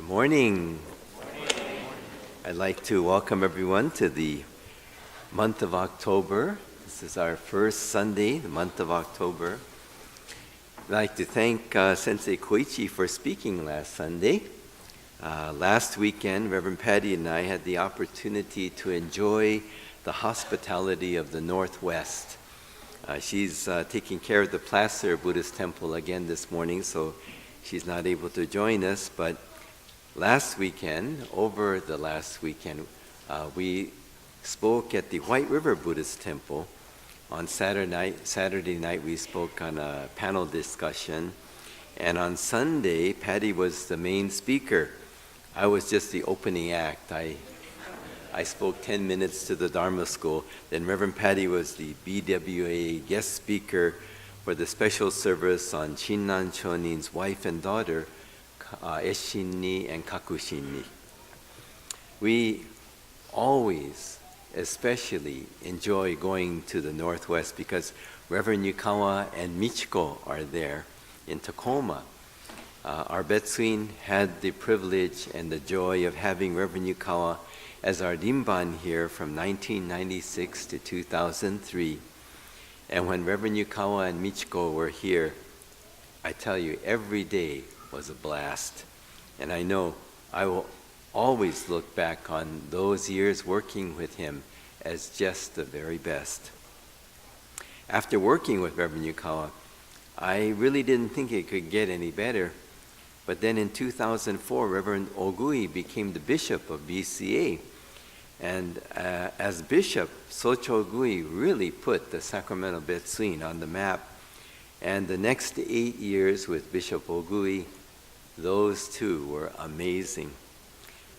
Morning. I'd like to welcome everyone to the month of October. This is our first Sunday, the month of October. I'd like to thank Sensei Koichi for speaking last Sunday. Last weekend, Reverend Patty and I had the opportunity to enjoy the hospitality of the Northwest. She's taking care of the Placer Buddhist Temple again this morning, so she's not able to join us, but over the last weekend, we spoke at the White River Buddhist Temple. On Saturday night, we spoke on a panel discussion, and on Sunday, Patty was the main speaker. I was just the opening act. I spoke 10 minutes to the Dharma school. Then Reverend Patty was the BWA guest speaker for the special service on Shinran Chonin's wife and daughter, Eshinni and Kakushinni. We always especially enjoy going to the Northwest because Reverend Yukawa and Michiko are there in Tacoma. Our Betsuin had the privilege and the joy of having Reverend Yukawa as our Rinban here from 1996 to 2003. And when Reverend Yukawa and Michiko were here, I tell you, every day was a blast. And I know I will always look back on those years working with him as just the very best. After working with Reverend Yukawa, I really didn't think it could get any better. But then in 2004, Reverend Ogui became the bishop of BCA. And as bishop, Socho Ogui really put the Sacramento Betsuin on the map. And the next 8 years with Bishop Ogui, those two were amazing.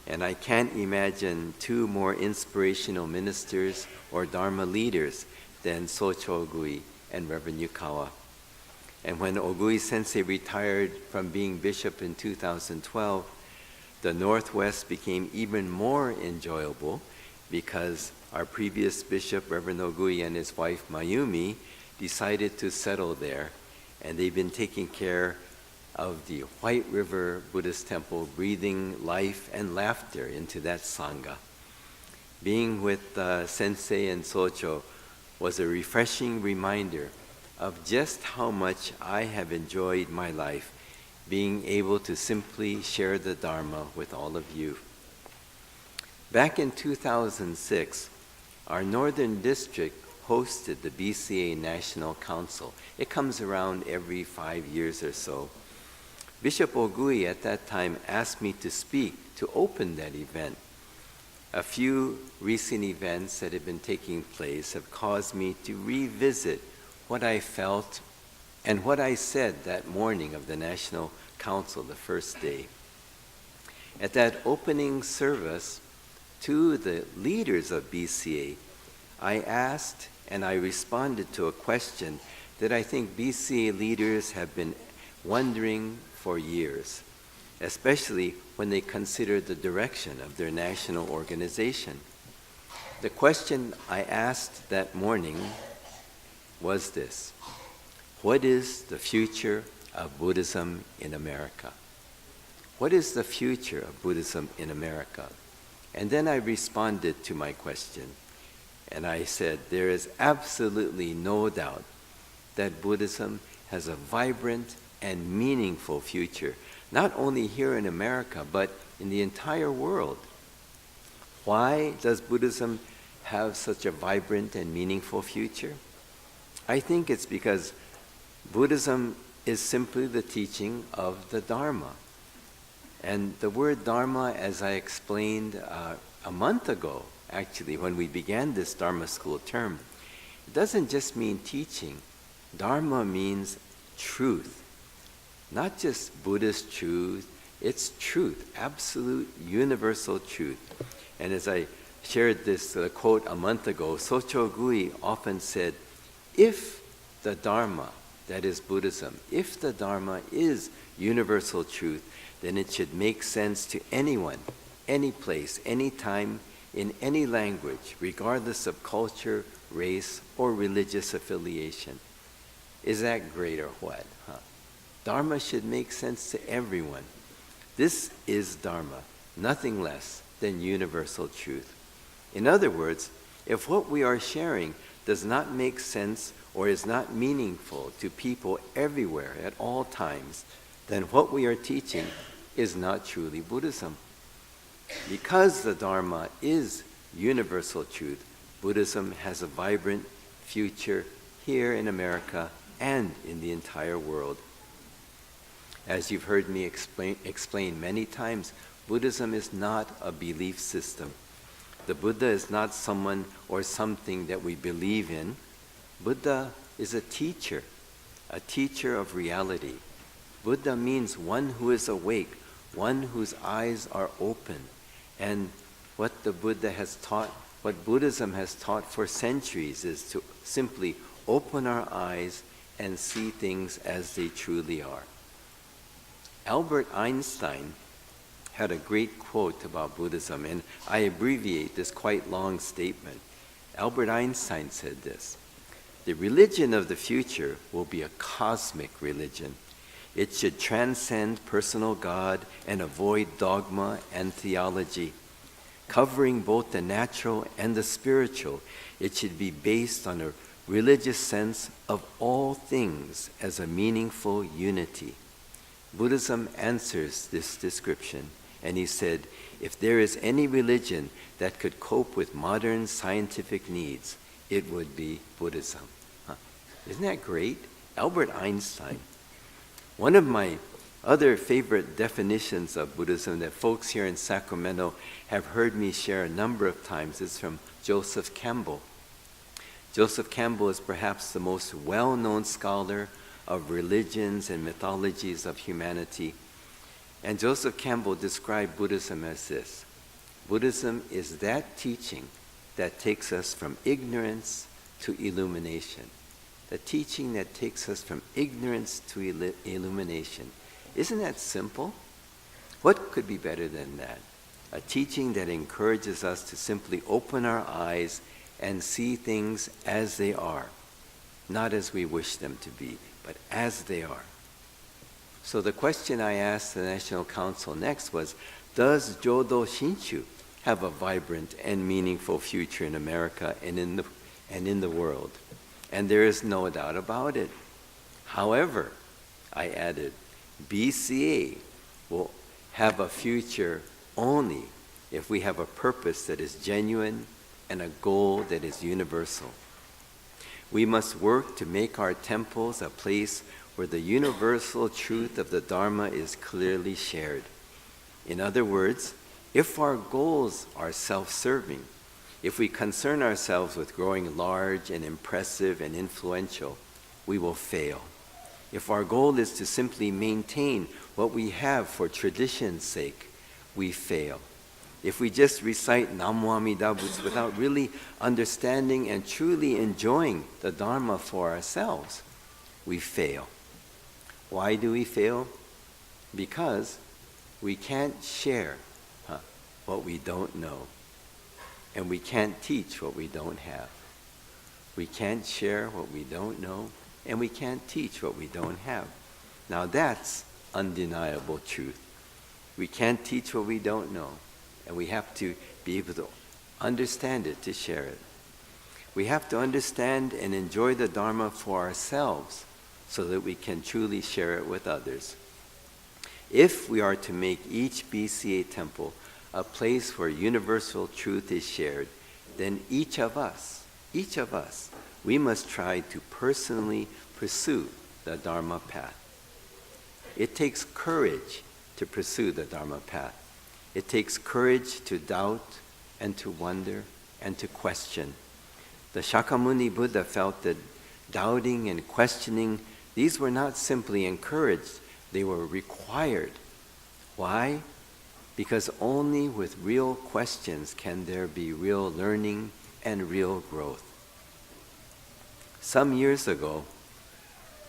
And I can't imagine two more inspirational ministers or Dharma leaders than Socho Ogui and Reverend Yukawa. And when Ogui Sensei retired from being bishop in 2012, the Northwest became even more enjoyable because our previous bishop, Reverend Ogui, and his wife Mayumi decided to settle there. And they've been taking care of the White River Buddhist Temple, breathing life and laughter into that Sangha. Being with Sensei and Socho was a refreshing reminder of just how much I have enjoyed my life, being able to simply share the Dharma with all of you. Back in 2006, our Northern District hosted the BCA National Council. It comes around every 5 years or so. Bishop Ogui at that time asked me to speak to open that event. A few recent events that have been taking place have caused me to revisit what I felt and what I said that morning of the National Council, the first day. At that opening service to the leaders of BCA, I asked and I responded to a question that I think BCA leaders have been wondering for years, especially when they consider the direction of their national organization. The question I asked that morning was this: what is the future of Buddhism in America? What is the future of Buddhism in America? And then I responded to my question, and I said, there is absolutely no doubt that Buddhism has a vibrant and meaningful future, not only here in America, but in the entire world. Why does Buddhism have such a vibrant and meaningful future? I think it's because Buddhism is simply the teaching of the Dharma. And the word Dharma, as I explained a month ago, actually, when we began this Dharma school term, it doesn't just mean teaching. Dharma means truth. Not just Buddhist truth, it's truth, absolute universal truth. And as I shared this quote a month ago, Socho Ogui often said, if the Dharma, that is Buddhism, if the Dharma is universal truth, then it should make sense to anyone, any place, any time, in any language, regardless of culture, race, or religious affiliation. Is that great or what? Dharma should make sense to everyone. This is Dharma, nothing less than universal truth. In other words, if what we are sharing does not make sense or is not meaningful to people everywhere at all times, then what we are teaching is not truly Buddhism. Because the Dharma is universal truth, Buddhism has a vibrant future here in America and in the entire world. As you've heard me explain many times, Buddhism is not a belief system. The Buddha is not someone or something that we believe in. Buddha is a teacher of reality. Buddha means one who is awake, one whose eyes are open. And what the Buddha has taught, what Buddhism has taught for centuries, is to simply open our eyes and see things as they truly are. Albert Einstein had a great quote about Buddhism, and I abbreviate this quite long statement. Albert Einstein said this: "The religion of the future will be a cosmic religion. It should transcend personal God and avoid dogma and theology. Covering both the natural and the spiritual, it should be based on a religious sense of all things as a meaningful unity." Buddhism answers this description, and he said, if there is any religion that could cope with modern scientific needs, it would be Buddhism. Isn't that great? Albert Einstein. One of my other favorite definitions of Buddhism that folks here in Sacramento have heard me share a number of times is from Joseph Campbell. Joseph Campbell is perhaps the most well-known scholar of religions and mythologies of humanity. And Joseph Campbell described Buddhism as this: Buddhism is that teaching that takes us from ignorance to illumination. The teaching that takes us from ignorance to illumination. Isn't that simple? What could be better than that? A teaching that encourages us to simply open our eyes and see things as they are, not as we wish them to be, but as they are. So the question I asked the National Council next was, does Jodo Shinshu have a vibrant and meaningful future in America and in the world? And there is no doubt about it. However, I added, BCA will have a future only if we have a purpose that is genuine and a goal that is universal. We must work to make our temples a place where the universal truth of the Dharma is clearly shared. In other words, if our goals are self-serving, if we concern ourselves with growing large and impressive and influential, we will fail. If our goal is to simply maintain what we have for tradition's sake, we fail. If we just recite Namo Amida Butsu without really understanding and truly enjoying the Dharma for ourselves, we fail. Why do we fail? Because we can't share what we don't know. And we can't teach what we don't have. We can't share what we don't know, and we can't teach what we don't have. Now that's undeniable truth. We can't teach what we don't know, and we have to be able to understand it to share it. We have to understand and enjoy the Dharma for ourselves so that we can truly share it with others. If we are to make each BCA temple a place where universal truth is shared, then each of us, we must try to personally pursue the Dharma path. It takes courage to pursue the Dharma path. It takes courage to doubt and to wonder and to question. The Shakyamuni Buddha felt that doubting and questioning, these were not simply encouraged, they were required. Why? Because only with real questions can there be real learning and real growth. Some years ago,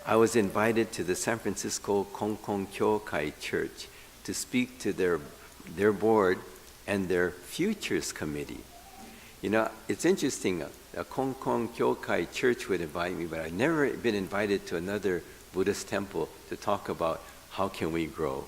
I was invited to the San Francisco Konkon Kyokai Church to speak to their board and their futures committee. You know, it's interesting, a Konkon Kyokai Church would invite me, but I've never been invited to another Buddhist temple to talk about how can we grow.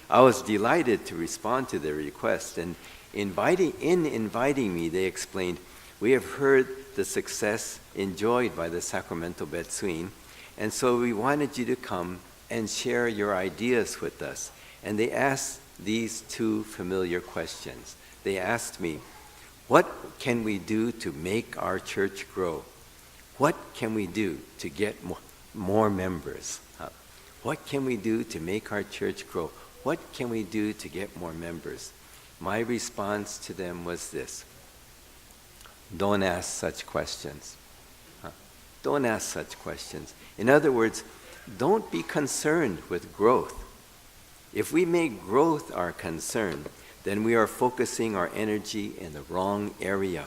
I was delighted to respond to their request, and inviting me, they explained, "We have heard the success enjoyed by the Sacramento Betsuin, and so we wanted you to come and share your ideas with us." And they asked these two familiar questions. They asked me, "What can we do to make our church grow? What can we do to get more members? What can we do to make our church grow? What can we do to get more members?" My response to them was this: don't ask such questions. Don't ask such questions. In other words, don't be concerned with growth. If we make growth our concern, then we are focusing our energy in the wrong area.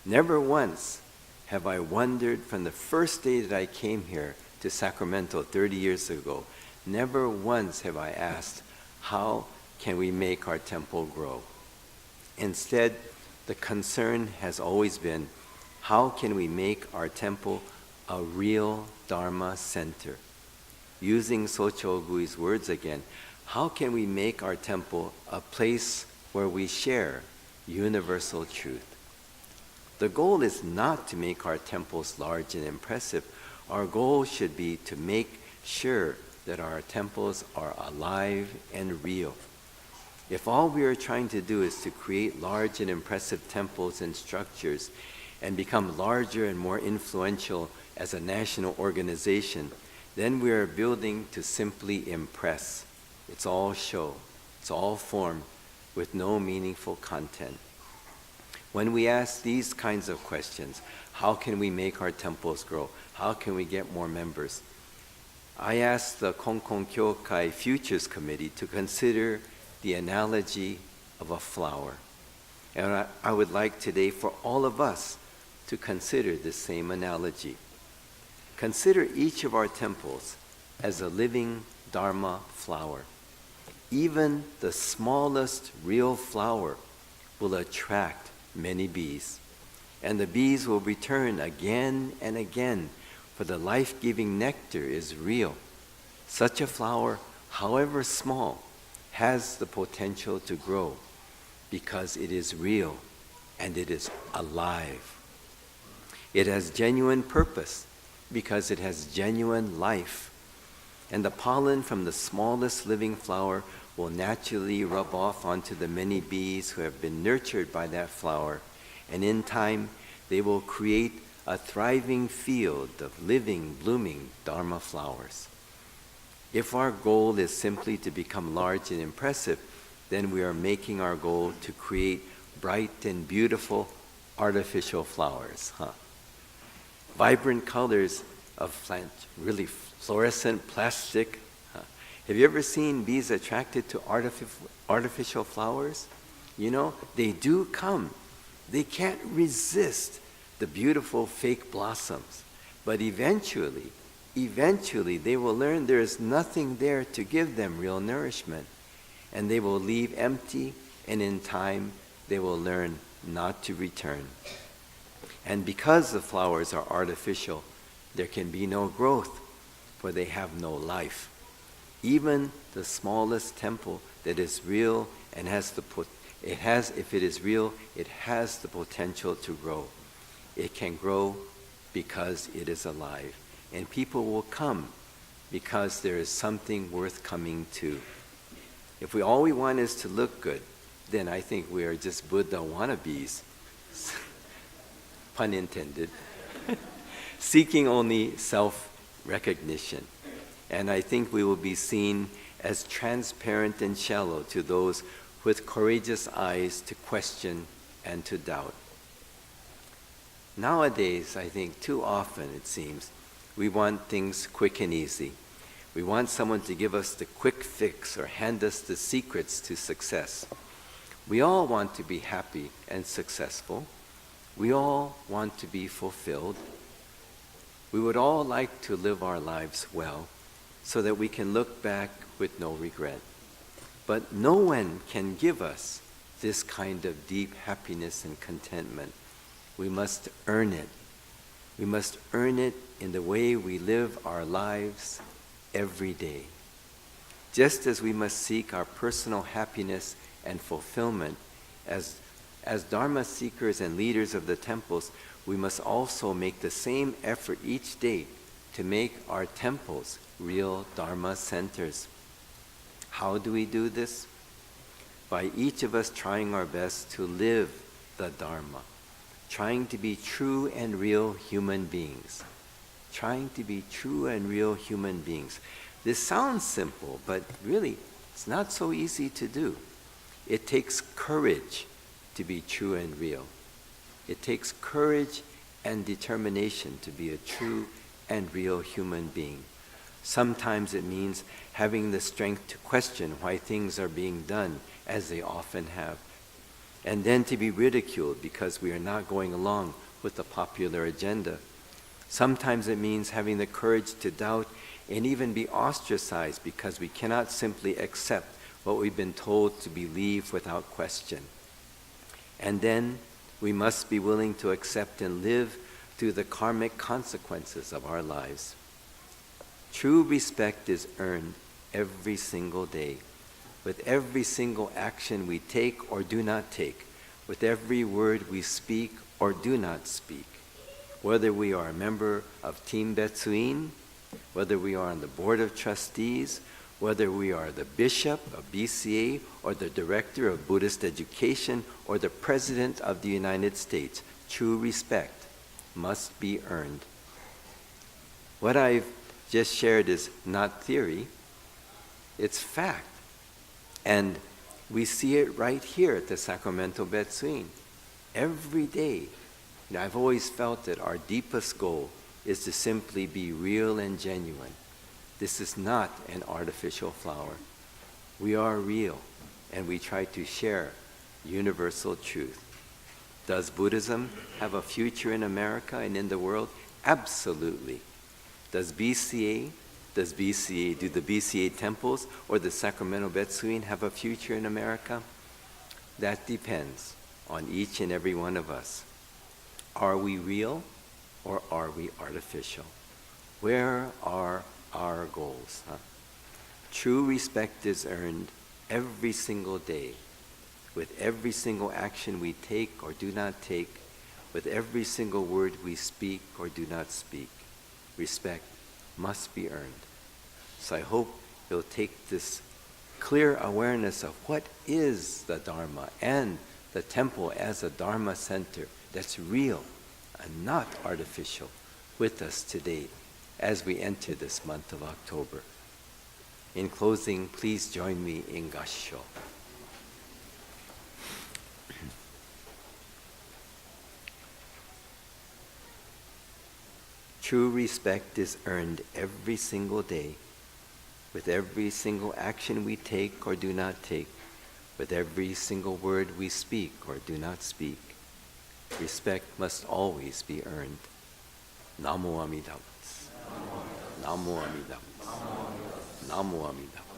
Never once have I wondered from the first day that I came here to Sacramento 30 years ago, never once have I asked, how can we make our temple grow? Instead, the concern has always been, how can we make our temple a real Dharma center? Using Socho Gui's words again, how can we make our temple a place where we share universal truth? The goal is not to make our temples large and impressive. Our goal should be to make sure that our temples are alive and real. If all we are trying to do is to create large and impressive temples and structures and become larger and more influential as a national organization, then we are building to simply impress. It's all show. It's all form with no meaningful content. When we ask these kinds of questions, how can we make our temples grow? How can we get more members? I asked the Konkon Kyokai Futures Committee to consider the analogy of a flower. And I would like today for all of us to consider this same analogy. Consider each of our temples as a living Dharma flower. Even the smallest real flower will attract many bees, and the bees will return again and again, for the life-giving nectar is real. Such a flower, however small, has the potential to grow because it is real and it is alive. It has genuine purpose because it has genuine life. And the pollen from the smallest living flower will naturally rub off onto the many bees who have been nurtured by that flower. And in time, they will create a thriving field of living, blooming Dharma flowers. If our goal is simply to become large and impressive, then we are making our goal to create bright and beautiful artificial flowers. Vibrant colors of really fluorescent plastic. Have you ever seen bees attracted to artificial flowers? You know, they do come. They can't resist the beautiful fake blossoms. But eventually they will learn there is nothing there to give them real nourishment. And they will leave empty, and in time they will learn not to return. And because the flowers are artificial, there can be no growth, for they have no life. Even the smallest temple that is real and if it is real, it has the potential to grow. It can grow because it is alive. And people will come because there is something worth coming to. If all we want is to look good, then I think we are just Buddha wannabes, pun intended, seeking only self-recognition. And I think we will be seen as transparent and shallow to those with courageous eyes to question and to doubt. Nowadays, I think too often, it seems, we want things quick and easy. We want someone to give us the quick fix or hand us the secrets to success. We all want to be happy and successful. We all want to be fulfilled. We would all like to live our lives well so that we can look back with no regret. But no one can give us this kind of deep happiness and contentment. We must earn it. We must earn it in the way we live our lives every day. Just as we must seek our personal happiness and fulfillment as Dharma seekers and leaders of the temples, we must also make the same effort each day to make our temples real Dharma centers. How do we do this? By each of us trying our best to live the Dharma, trying to be true and real human beings. Trying to be true and real human beings. This sounds simple, but really, it's not so easy to do. It takes courage to be true and real. It takes courage and determination to be a true and real human being. Sometimes it means having the strength to question why things are being done as they often have, and then to be ridiculed because we are not going along with the popular agenda. Sometimes it means having the courage to doubt and even be ostracized because we cannot simply accept what we've been told to believe without question. And then we must be willing to accept and live through the karmic consequences of our lives. True respect is earned every single day, with every single action we take or do not take, with every word we speak or do not speak. Whether we are a member of Team Betsuin, whether we are on the board of trustees, whether we are the bishop of BCA or the director of Buddhist education or the president of the United States, true respect must be earned. What I've just shared is not theory, it's fact. And we see it right here at the Sacramento Betsuin. Every day, I've always felt that our deepest goal is to simply be real and genuine. This is not an artificial flower. We are real, and we try to share universal truth. Does Buddhism have a future in America and in the world? Absolutely. Do the BCA temples or the Sacramento Betsuin have a future in America? That depends on each and every one of us. Are we real or are we artificial? Where are our goals? True respect is earned every single day, with every single action we take or do not take, with every single word we speak or do not speak. Respect must be earned. So I hope you'll take this clear awareness of what is the Dharma and the temple as a Dharma center that's real and not artificial with us today as we enter this month of October. In closing, please join me in Gassho. True respect is earned every single day, with every single action we take or do not take, with every single word we speak or do not speak. Respect must always be earned. Namo Amida Butsu. Namo Amida Butsu. Namo Amida Butsu.